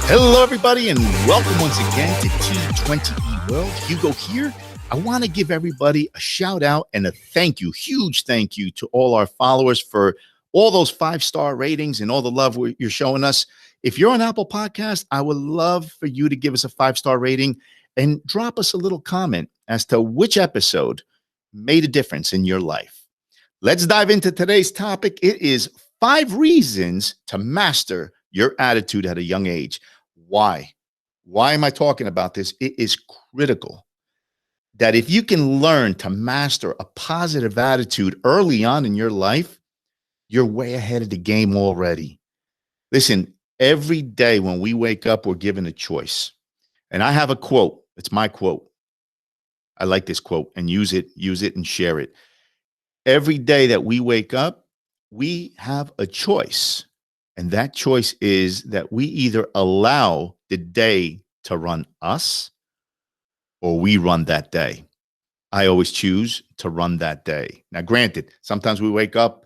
Hello, everybody, and welcome once again to T20E World. Hugo here. I want to give everybody a shout out and a thank you, huge thank you to all our followers for all those 5-star ratings and all the love you're showing us. If you're on Apple Podcast, I would love for you to give us a 5-star rating and drop us a little comment as to which episode made a difference in your life. Let's dive into today's topic. It is 5 reasons to master your attitude at a young age. Why? Why am I talking about this? It is critical that if you can learn to master a positive attitude early on in your life, you're way ahead of the game already. Listen, every day when we wake up, we're given a choice. And I have a quote. It's my quote. I like this quote and use it and share it. Every day that we wake up, we have a choice. And that choice is that we either allow the day to run us or we run that day. I always choose to run that day. Now, granted, sometimes we wake up,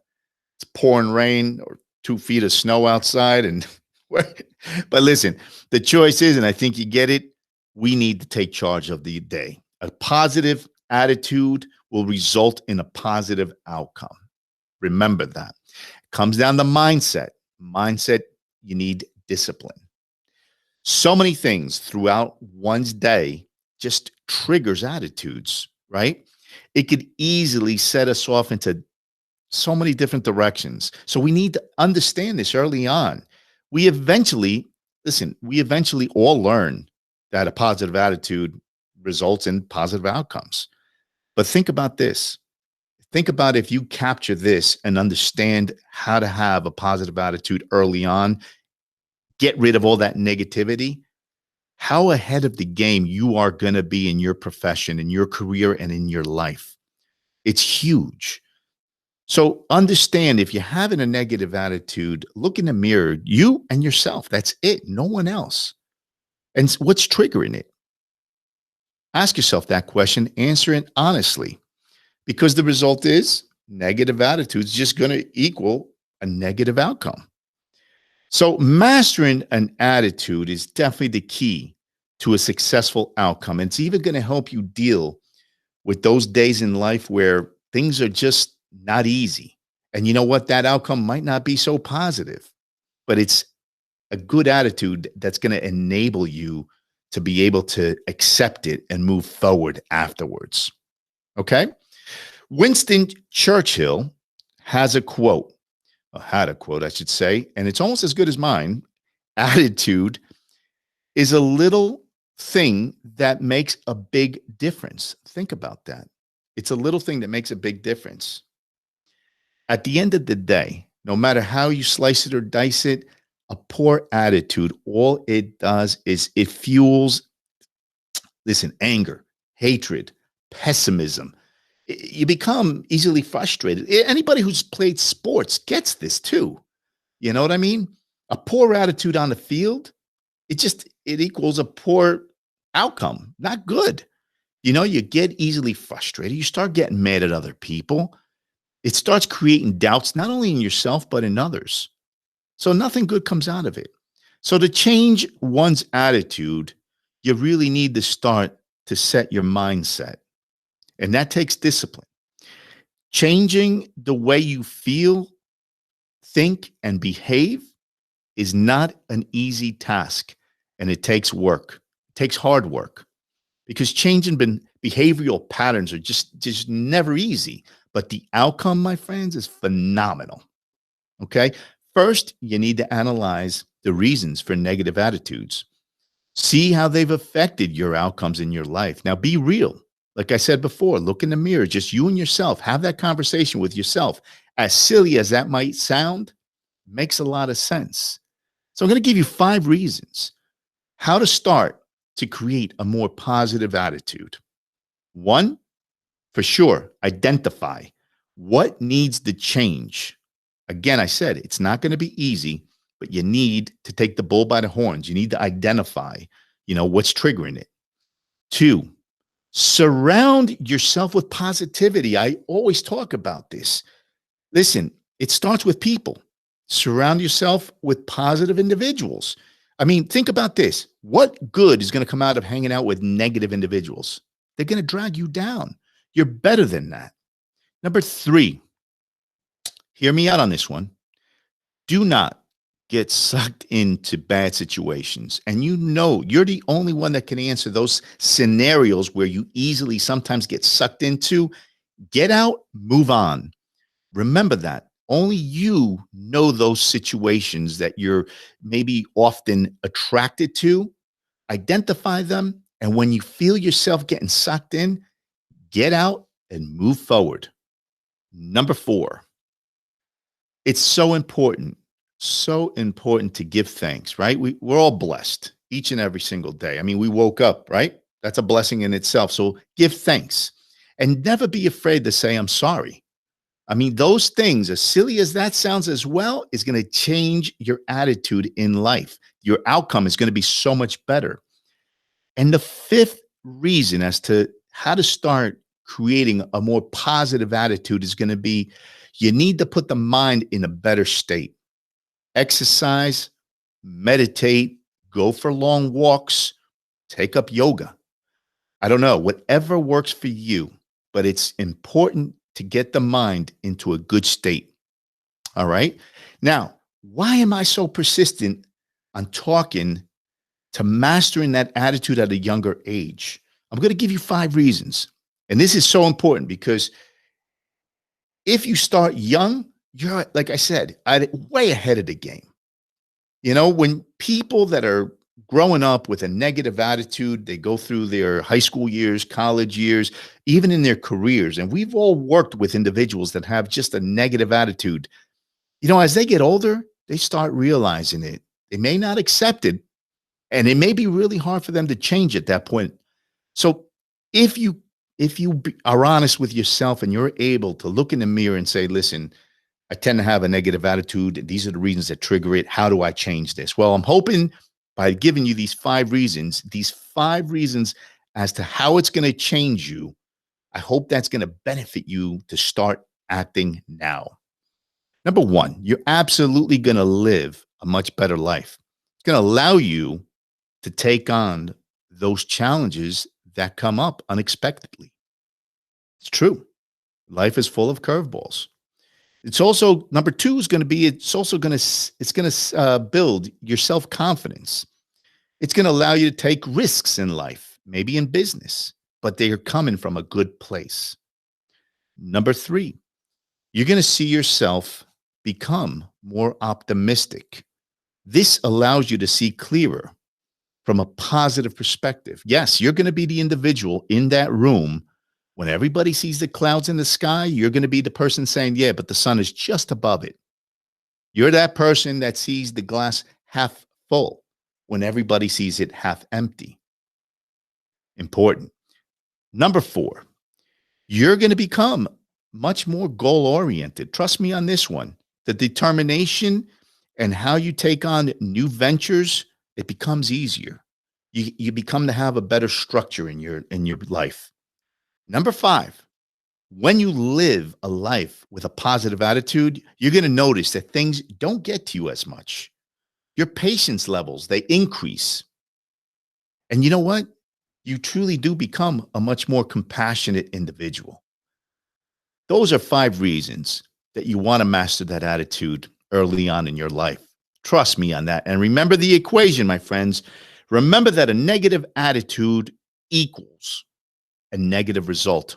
it's pouring rain or 2 feet of snow outside. But listen, the choice is, and I think you get it, we need to take charge of the day. A positive attitude will result in a positive outcome. Remember that. It comes down to mindset. Mindset, you need discipline. So many things throughout one's day just triggers attitudes, right? It could easily set us off into so many different directions. So we need to understand this early on. We eventually all learn that a positive attitude results in positive outcomes. But think about this. Think about if you capture this and understand how to have a positive attitude early on, get rid of all that negativity, how ahead of the game you are going to be in your profession, in your career, and in your life. It's huge. So understand if you're having a negative attitude, look in the mirror, you and yourself. That's it. No one else. And what's triggering it? Ask yourself that question, answer it honestly. Because the result is negative attitude is just going to equal a negative outcome. So mastering an attitude is definitely the key to a successful outcome. And it's even going to help you deal with those days in life where things are just not easy. And you know what? That outcome might not be so positive, but it's a good attitude that's going to enable you to be able to accept it and move forward afterwards. Okay? Winston Churchill had a quote, I should say, and it's almost as good as mine. Attitude is a little thing that makes a big difference. Think about that. It's a little thing that makes a big difference. At the end of the day, no matter how you slice it or dice it, a poor attitude, all it does is it fuels, anger, hatred, pessimism. You become easily frustrated. Anybody who's played sports gets this too. You know what I mean? A poor attitude on the field, it equals a poor outcome. Not good. You get easily frustrated. You start getting mad at other people. It starts creating doubts, not only in yourself, but in others. So nothing good comes out of it. So to change one's attitude, you really need to start to set your mindset. And that takes discipline. Changing the way you feel, think, and behave is not an easy task. And it takes work. It takes hard work. Because changing behavioral patterns are just never easy. But the outcome, my friends, is phenomenal. Okay? First, you need to analyze the reasons for negative attitudes. See how they've affected your outcomes in your life. Now, be real. Like I said before, look in the mirror, just you and yourself. Have that conversation with yourself. As silly as that might sound, makes a lot of sense. So I'm going to give you 5 reasons how to start to create a more positive attitude. 1, for sure, identify what needs to change. Again, I said it's not going to be easy, but you need to take the bull by the horns. You need to identify, what's triggering it. 2, surround yourself with positivity. I always talk about this. Listen, it starts with people. Surround yourself with positive individuals. I mean, think about this. What good is going to come out of hanging out with negative individuals? They're going to drag you down. You're better than that. Number 3, hear me out on this one. Do not get sucked into bad situations. And you know, you're the only one that can answer those scenarios where you easily sometimes get sucked into. Get out, move on. Remember that. Only you know those situations that you're maybe often attracted to. Identify them. And when you feel yourself getting sucked in, get out and move forward. Number 4, it's so important to give thanks, right? We're all blessed each and every single day. I mean, we woke up, right? That's a blessing in itself. So give thanks and never be afraid to say, I'm sorry. I mean, those things, as silly as that sounds as well, is going to change your attitude in life. Your outcome is going to be so much better. And the 5th reason as to how to start creating a more positive attitude is going to be, you need to put the mind in a better state. Exercise, meditate, go for long walks, take up yoga. I don't know, whatever works for you, but it's important to get the mind into a good state. All right. Now, why am I so persistent on talking to mastering that attitude at a younger age? I'm going to give you 5 reasons. And this is so important because if you start young, you're, like I said, way ahead of the game. You know, when people that are growing up with a negative attitude, they go through their high school years, college years, even in their careers. And we've all worked with individuals that have just a negative attitude. You know, as they get older, they start realizing it. They may not accept it, and it may be really hard for them to change at that point. So if you are honest with yourself and you're able to look in the mirror and say, listen, I tend to have a negative attitude. These are the reasons that trigger it. How do I change this? Well, I'm hoping by giving you these 5 reasons as to how it's going to change you, I hope that's going to benefit you to start acting now. Number 1, you're absolutely going to live a much better life. It's going to allow you to take on those challenges that come up unexpectedly. It's true. Life is full of curveballs. It's also, number 2 is going to be, it's going to build your self-confidence. It's going to allow you to take risks in life, maybe in business, but they are coming from a good place. Number 3, you're going to see yourself become more optimistic. This allows you to see clearer from a positive perspective. Yes, you're going to be the individual in that room. When everybody sees the clouds in the sky, you're going to be the person saying, yeah, but the sun is just above it. You're that person that sees the glass half full when everybody sees it half empty. Important. Number 4, you're going to become much more goal-oriented. Trust me on this one. The determination and how you take on new ventures, it becomes easier. You become to have a better structure in your life. Number 5, when you live a life with a positive attitude, you're going to notice that things don't get to you as much. Your patience levels, they increase. And you know what? You truly do become a much more compassionate individual. Those are 5 reasons that you want to master that attitude early on in your life. Trust me on that. And remember the equation, my friends. Remember that a negative attitude equals a negative result,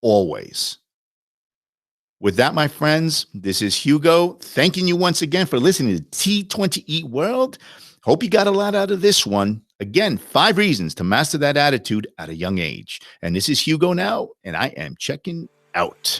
always. With that, my friends, this is Hugo, thanking you once again for listening to T20E World. Hope you got a lot out of this one. Again, 5 reasons to master that attitude at a young age. And this is Hugo now, and I am checking out.